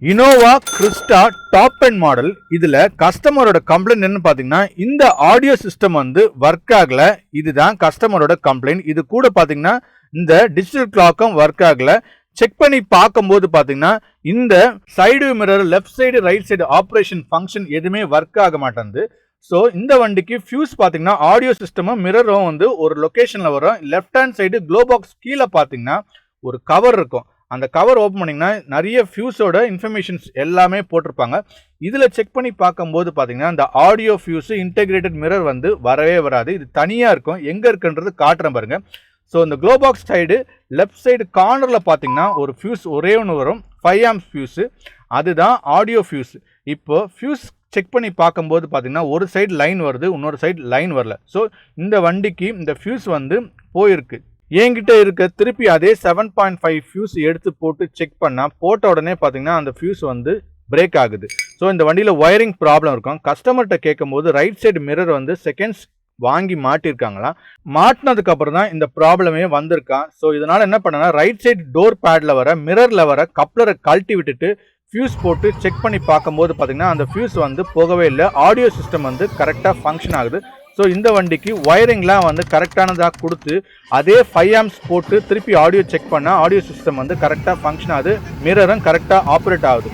Innova Crysta top end model. இதுல கஸ்டமரோட complaint என்ன பாத்தீங்கன்னா, இந்த ஆடியோ சிஸ்டம் வந்து ஒர்க் ஆகல. இதுதான் கஸ்டமரோட கம்ப்ளைண்ட். இது கூட பாத்தீங்கன்னா இந்த டிஜிட்டல் கிளாக்கும் ஒர்க் ஆகல. செக் பண்ணி பார்க்கும்போது பாத்தீங்கன்னா இந்த side mirror, left side, right side operation function எதுவுமே ஒர்க் ஆக மாட்டேங்குது. ஸோ இந்த வண்டிக்கு ஃபியூஸ் பார்த்தீங்கன்னா ஆடியோ சிஸ்டமும் மிரரும் வந்து ஒரு லொக்கேஷனில் வரும். Left hand side glow box கீழே பார்த்தீங்கன்னா ஒரு கவர் இருக்கும். அந்த கவர் ஓப்பன் பண்ணிங்கன்னா நிறைய ஃபியூஸோட இன்ஃபர்மேஷன்ஸ் எல்லாமே போட்டிருப்பாங்க. இதில் செக் பண்ணி பார்க்கும்போது பார்த்தீங்கன்னா இந்த ஆடியோ ஃபியூஸு இன்டெகிரேட்டட் மிரர் வந்து வரவே வராது. இது தனியாக இருக்கும். எங்கே இருக்குன்றது காட்டுறேன் பாருங்க. ஸோ இந்த glow box side left side கார்னரில் பார்த்தீங்கன்னா ஒரு ஃபியூஸ் ஒரே ஒன்று வரும், 5 ஆம்ஸ் ஃபியூஸு. அதுதான் ஆடியோ ஃபியூஸ். இப்போ ஃபியூஸ் செக் பண்ணி பார்க்கும்போது பார்த்தீங்கன்னா ஒரு சைடு லைன் வருது, இன்னொரு சைடு லைன் வரல. ஸோ இந்த வண்டிக்கு இந்த ஃபியூஸ் வந்து போயிருக்கு. என்கிட்ட இருக்க திருப்பி அதே 7.5 ஃபியூஸ் எடுத்து போட்டு செக் பண்ணால் போட்ட உடனே பார்த்தீங்கன்னா அந்த ஃபியூஸ் வந்து பிரேக் ஆகுது. ஸோ இந்த வண்டியில் ஒயரிங் ப்ராப்ளம் இருக்கும். கஸ்டமர்கிட்ட கேட்கும்போது ரைட் சைடு மிரர் வந்து செகண்ட்ஸ் வாங்கி மாட்டிருக்காங்களாம். மாட்டினதுக்கு அப்புறம் தான் இந்த ப்ராப்ளமே வந்திருக்கான். ஸோ இதனால என்ன பண்ணனா, ரைட் சைடு டோர் பேட்ல வர மிரர்ல வர கப்ளரை கழட்டி விட்டுட்டு ஃபியூஸ் போட்டு செக் பண்ணி பார்க்கும்போது பார்த்தீங்கன்னா அந்த ஃபியூஸ் வந்து போகவே இல்லை. ஆடியோ சிஸ்டம் வந்து கரெக்டாக ஃபங்க்ஷன் ஆகுது. ஸோ இந்த வண்டிக்கு ஒயரிங்லாம் வந்து கரெக்டானதாக கொடுத்து அதே 5 ஆம்ஸ் போட்டு திருப்பி ஆடியோ செக் பண்ணால் ஆடியோ சிஸ்டம் வந்து கரெக்டாக ஃபங்க்ஷன் ஆகுது. மிரரும் கரெக்டாக ஆப்ரேட் ஆகுது.